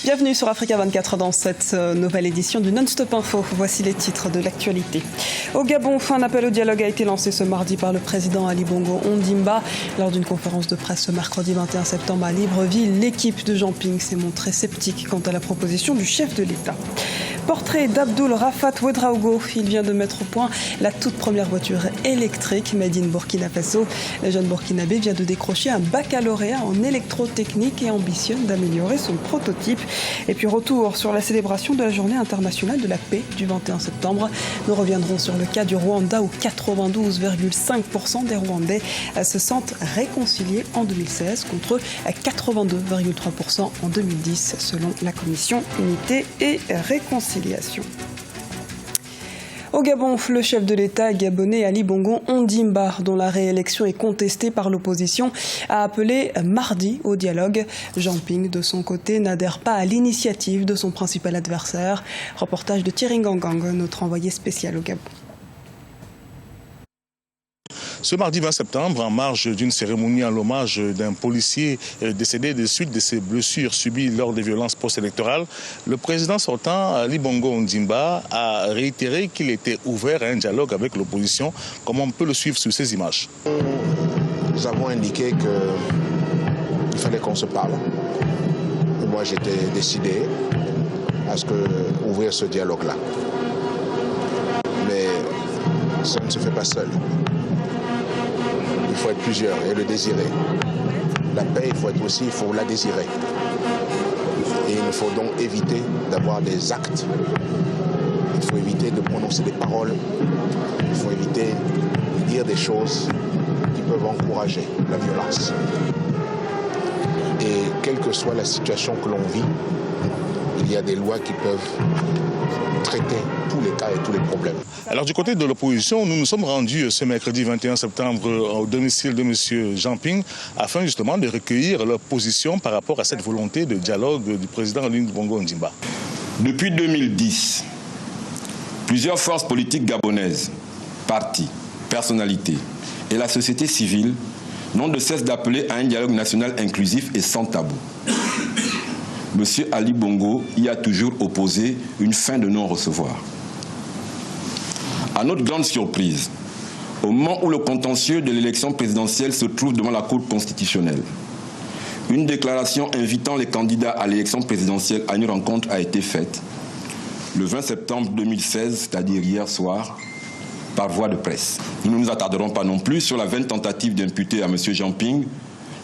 Bienvenue sur Africa 24 dans cette nouvelle édition du Non-Stop Info. Voici les titres de l'actualité. Au Gabon, un appel au dialogue a été lancé ce mardi par le président Ali Bongo Ondimba. Lors d'une conférence de presse ce mercredi 21 septembre à Libreville, l'équipe de Jean Ping s'est montrée sceptique quant à la proposition du chef de l'État. Portrait d'Abdoul Rafat Ouedraogo. Il vient de mettre au point la toute première voiture électrique made in Burkina Faso. Le jeune burkinabé vient de décrocher un baccalauréat en électrotechnique et ambitionne d'améliorer son prototype. Et puis retour sur la célébration de la journée internationale de la paix du 21 septembre. Nous reviendrons sur le cas du Rwanda où 92,5% des Rwandais se sentent réconciliés en 2016 contre 82,3% en 2010 selon la commission Unité et Réconciliation. Au Gabon, le chef de l'État gabonais Ali Bongo Ondimba, dont la réélection est contestée par l'opposition, a appelé mardi au dialogue. Jean Ping, de son côté, n'adhère pas à l'initiative de son principal adversaire. Reportage de Thierry Ngangang, notre envoyé spécial au Gabon. Ce mardi 20 septembre, en marge d'une cérémonie en l'hommage d'un policier décédé des suites de ses blessures subies lors des violences post-électorales, le président sortant, Ali Bongo Ondimba, a réitéré qu'il était ouvert à un dialogue avec l'opposition, comme on peut le suivre sur ces images. Nous avons indiqué qu'il fallait qu'on se parle. Et moi, j'étais décidé à ouvrir ce dialogue-là. Mais ça ne se fait pas seul. Il faut être plusieurs et le désirer. La paix, il faut la désirer. Et il faut donc éviter d'avoir des actes. Il faut éviter de prononcer des paroles. Il faut éviter de dire des choses qui peuvent encourager la violence. Et quelle que soit la situation que l'on vit, il y a des lois qui peuvent traiter tous les cas et tous les problèmes. Alors du côté de l'opposition, nous nous sommes rendus ce mercredi 21 septembre au domicile de M. Jean Ping afin justement de recueillir leur position par rapport à cette volonté de dialogue du président Ali Bongo Ondimba. Depuis 2010, plusieurs forces politiques gabonaises, partis, personnalités et la société civile n'ont de cesse d'appeler à un dialogue national inclusif et sans tabou. M. Ali Bongo y a toujours opposé une fin de non-recevoir. À notre grande surprise, au moment où le contentieux de l'élection présidentielle se trouve devant la Cour constitutionnelle, une déclaration invitant les candidats à l'élection présidentielle à une rencontre a été faite le 20 septembre 2016, c'est-à-dire hier soir, par voie de presse. Nous ne nous attarderons pas non plus sur la vaine tentative d'imputer à M. Jean Ping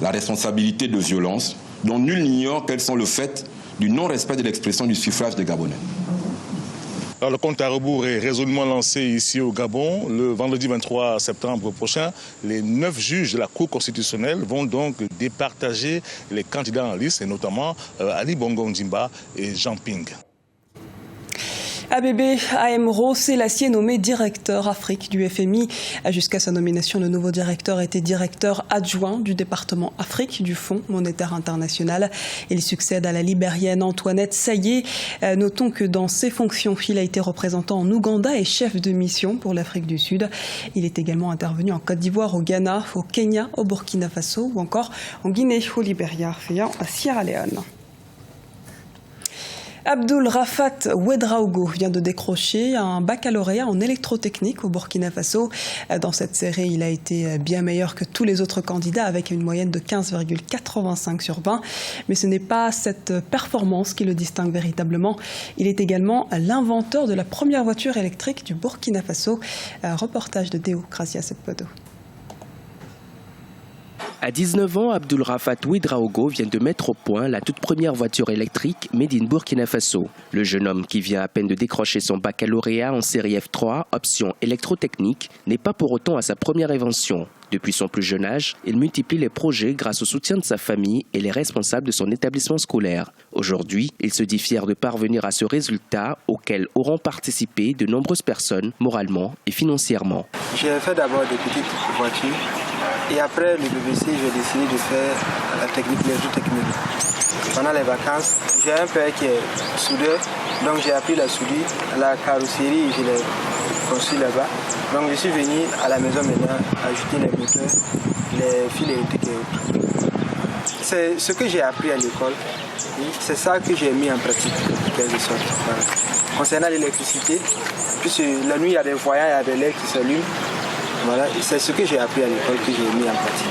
la responsabilité de violences dont nul n'ignore qu'elles sont le fait du non-respect de l'expression du suffrage des Gabonais. Alors, le compte à rebours est résolument lancé ici au Gabon. Le vendredi 23 septembre prochain, les 9 juges de la Cour constitutionnelle vont donc départager les candidats en lice, et notamment Ali Bongo Ondimba et Jean Ping. Abebe Aemro Selassie est nommé directeur Afrique du FMI. Jusqu'à sa nomination, le nouveau directeur était directeur adjoint du département Afrique du Fonds monétaire international. Il succède à la libérienne Antoinette Sayé. Notons que dans ses fonctions, il a été représentant en Ouganda et chef de mission pour l'Afrique du Sud. Il est également intervenu en Côte d'Ivoire, au Ghana, au Kenya, au Burkina Faso ou encore en Guinée, au Libéria et en Sierra Leone. Abdoul Rafat Ouedraogo vient de décrocher un baccalauréat en électrotechnique au Burkina Faso. Dans cette série, il a été bien meilleur que tous les autres candidats avec une moyenne de 15,85 sur 20. Mais ce n'est pas cette performance qui le distingue véritablement. Il est également l'inventeur de la première voiture électrique du Burkina Faso. Reportage de Déo Gracia Seppodo. À 19 ans, Abdoul Rafat Ouedraogo vient de mettre au point la toute première voiture électrique made in Burkina Faso. Le jeune homme qui vient à peine de décrocher son baccalauréat en série F3, option électrotechnique, n'est pas pour autant à sa première invention. Depuis son plus jeune âge, il multiplie les projets grâce au soutien de sa famille et les responsables de son établissement scolaire. Aujourd'hui, il se dit fier de parvenir à ce résultat auquel auront participé de nombreuses personnes, moralement et financièrement. J'ai fait d'abord des petites voitures. Et après le BBC, j'ai décidé de faire la technique, l'électrotechnique. Pendant les vacances, j'ai un père qui est soudeur, donc j'ai appris la soudure, la carrosserie, je l'ai construit là-bas. Donc je suis venu à la maison maintenant ajouter les moteurs, les fils électriques et autres. c'est ce que j'ai appris à l'école. C'est ça que j'ai mis en pratique, quelque sorte. Voilà. Concernant l'électricité, puisque la nuit il y a des voyants, il y a des LED qui s'allument. Voilà, c'est ce que j'ai appris à l'école que j'ai mis en pratique.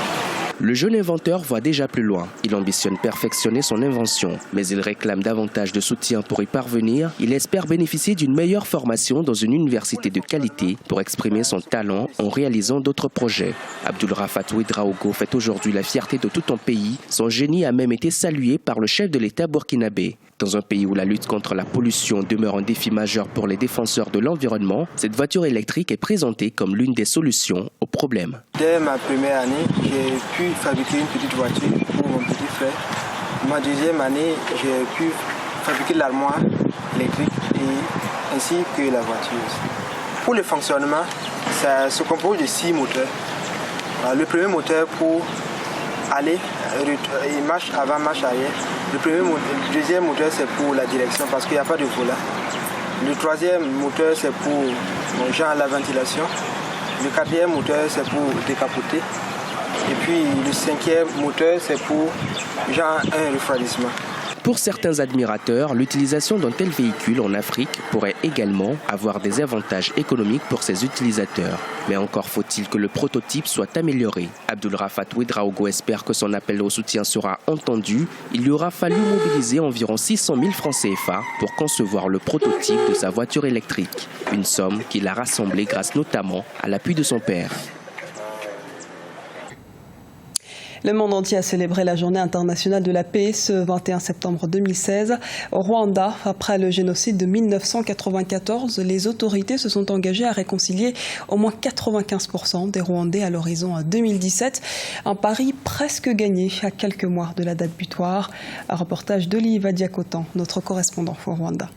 Le jeune inventeur voit déjà plus loin. Il ambitionne perfectionner son invention, mais il réclame davantage de soutien pour y parvenir. Il espère bénéficier d'une meilleure formation dans une université de qualité pour exprimer son talent en réalisant d'autres projets. Abdul Rafat Ouedraogo fait aujourd'hui la fierté de tout un pays. Son génie a même été salué par le chef de l'État burkinabé. Dans un pays où la lutte contre la pollution demeure un défi majeur pour les défenseurs de l'environnement, cette voiture électrique est présentée comme l'une des solutions au problème. Dès ma première année, j'ai pu fabriquer une petite voiture pour mon petit frère. Ma deuxième année, j'ai pu fabriquer l'armoire électrique et ainsi que la voiture aussi. Pour le fonctionnement, ça se compose de 6 moteurs. Le premier moteur pour aller, il marche avant, marche arrière. Le deuxième moteur, c'est pour la direction parce qu'il n'y a pas de volant. Le troisième moteur, c'est pour la ventilation. Le quatrième moteur, c'est pour décapoter. Et puis le cinquième moteur, c'est pour un refroidissement. Pour certains admirateurs, l'utilisation d'un tel véhicule en Afrique pourrait également avoir des avantages économiques pour ses utilisateurs. Mais encore faut-il que le prototype soit amélioré. Abdul Rafat Ouedraogo espère que son appel au soutien sera entendu. Il lui aura fallu mobiliser environ 600 000 francs CFA pour concevoir le prototype de sa voiture électrique. Une somme qu'il a rassemblée grâce notamment à l'appui de son père. Le monde entier a célébré la journée internationale de la paix ce 21 septembre 2016. Au Rwanda, après le génocide de 1994, les autorités se sont engagées à réconcilier au moins 95% des Rwandais à l'horizon 2017. Un pari presque gagné à quelques mois de la date butoir. Un reportage d'Oliva Diakotan, notre correspondant au Rwanda.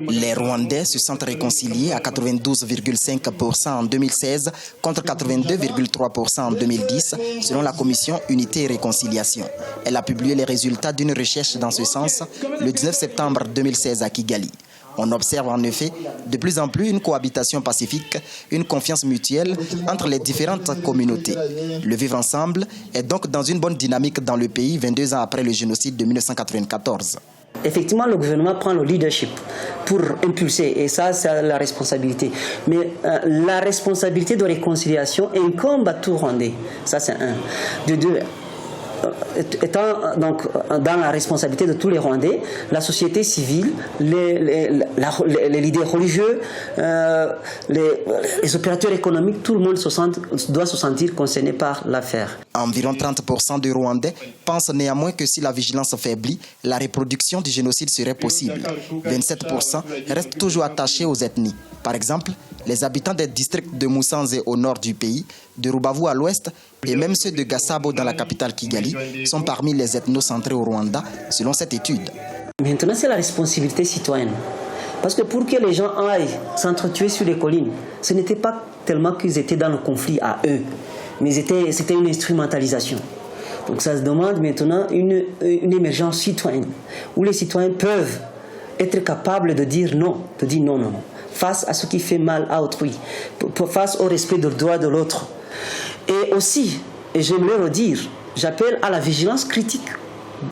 Les Rwandais se sentent réconciliés à 92,5% en 2016 contre 82,3% en 2010 selon la commission Unité et Réconciliation. Elle a publié les résultats d'une recherche dans ce sens le 19 septembre 2016 à Kigali. On observe en effet de plus en plus une cohabitation pacifique, une confiance mutuelle entre les différentes communautés. Le vivre ensemble est donc dans une bonne dynamique dans le pays 22 ans après le génocide de 1994. Effectivement, le gouvernement prend le leadership pour impulser, et ça, c'est la responsabilité. Mais la responsabilité de réconciliation incombe à tout Rwandais. Ça, c'est un. De deux, étant donc dans la responsabilité de tous les Rwandais, la société civile, les leaders religieux, les opérateurs économiques, tout le monde doit se sentir concerné par l'affaire. Environ 30% des Rwandais pensent néanmoins que si la vigilance faiblit, la reproduction du génocide serait possible. 27% restent toujours attachés aux ethnies. Par exemple, les habitants des districts de Musanze au nord du pays, de Rubavu à l'ouest et même ceux de Gasabo dans la capitale Kigali sont parmi les ethnocentrés au Rwanda, selon cette étude. Maintenant, c'est la responsabilité citoyenne. Parce que pour que les gens aillent s'entretuer sur les collines, ce n'était pas tellement qu'ils étaient dans le conflit à eux, mais c'était une instrumentalisation. Donc ça se demande maintenant une émergence citoyenne, où les citoyens peuvent être capables de dire non, face à ce qui fait mal à autrui, face au respect des droits de l'autre. Et aussi, et j'aimerais le dire, j'appelle à la vigilance critique.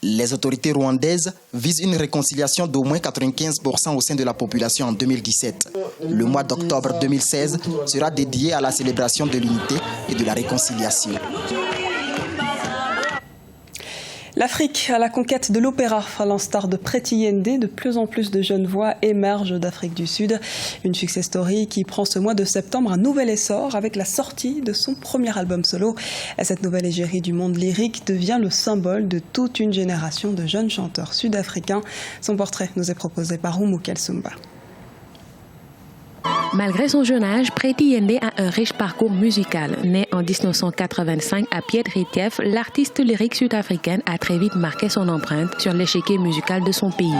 Les autorités rwandaises visent une réconciliation d'au moins 95% au sein de la population en 2017. Le mois d'octobre 2016 sera dédié à la célébration de l'unité et de la réconciliation. L'Afrique à la conquête de l'opéra. À l'instar de Preti Yende, de plus en plus de jeunes voix émergent d'Afrique du Sud. Une success story qui prend ce mois de septembre un nouvel essor avec la sortie de son premier album solo. Cette nouvelle égérie du monde lyrique devient le symbole de toute une génération de jeunes chanteurs sud-africains. Son portrait nous est proposé par Oumou Kelsumba. Malgré son jeune âge, Preti Yende a un riche parcours musical. Né en 1985 à Pied Retief, l'artiste lyrique sud-africaine a très vite marqué son empreinte sur l'échiquier musical de son pays.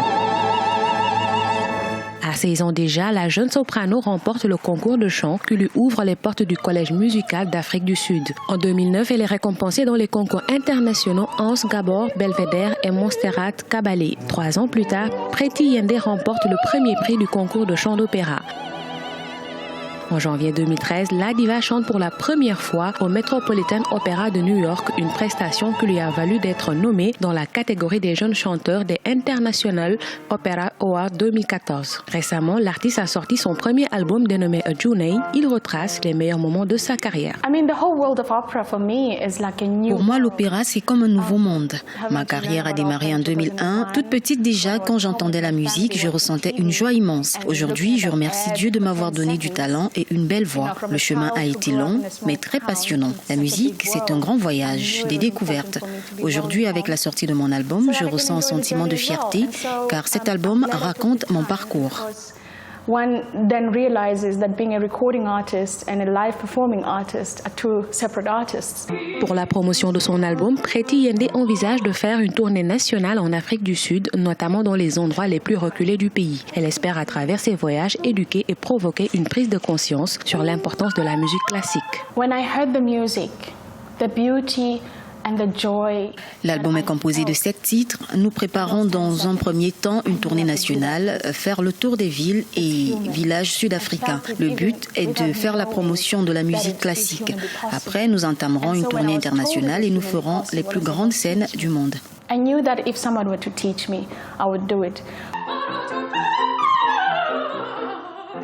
À 16 ans déjà, la jeune soprano remporte le concours de chant qui lui ouvre les portes du Collège musical d'Afrique du Sud. En 2009, elle est récompensée dans les concours internationaux Hans Gabor, Belvedere et Montserrat Caballé. 3 ans plus tard, Preti Yende remporte le premier prix du concours de chant d'opéra. En janvier 2013, la diva chante pour la première fois au Metropolitan Opera de New York, une prestation qui lui a valu d'être nommée dans la catégorie des jeunes chanteurs des International Opera Award 2014. Récemment, l'artiste a sorti son premier album dénommé A Journey. Il retrace les meilleurs moments de sa carrière. Pour moi, l'opéra, c'est comme un nouveau monde. Ma carrière a démarré en 2001. Toute petite déjà, quand j'entendais la musique, je ressentais une joie immense. Aujourd'hui, je remercie Dieu de m'avoir donné du talent et une belle voix. Le chemin a été long, mais très passionnant. La musique, c'est un grand voyage, des découvertes. Aujourd'hui, avec la sortie de mon album, je ressens un sentiment de fierté, car cet album raconte mon parcours. One then realizes that being a recording artist and a live performing artist are two separate artists. Pour la promotion de son album, Preeti Yende envisage de faire une tournée nationale en Afrique du Sud, notamment dans les endroits les plus reculés du pays. Elle espère à travers ses voyages éduquer et provoquer une prise de conscience sur l'importance de la musique classique. When I heard the music, the beauty, l'album est composé de 7 titres. Nous préparons dans un premier temps une tournée nationale, faire le tour des villes et villages sud-africains. Le but est de faire la promotion de la musique classique. Après, nous entamerons une tournée internationale et nous ferons les plus grandes scènes du monde. I knew that if someone were to teach me, I would do it.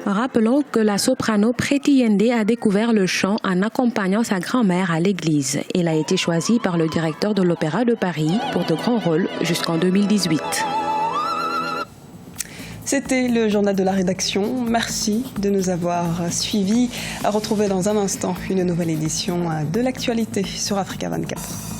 Rappelons que la soprano Preeti Yende a découvert le chant en accompagnant sa grand-mère à l'église. Elle a été choisie par le directeur de l'Opéra de Paris pour de grands rôles jusqu'en 2018. C'était le journal de la rédaction. Merci de nous avoir suivis. À retrouver dans un instant une nouvelle édition de l'actualité sur Africa 24.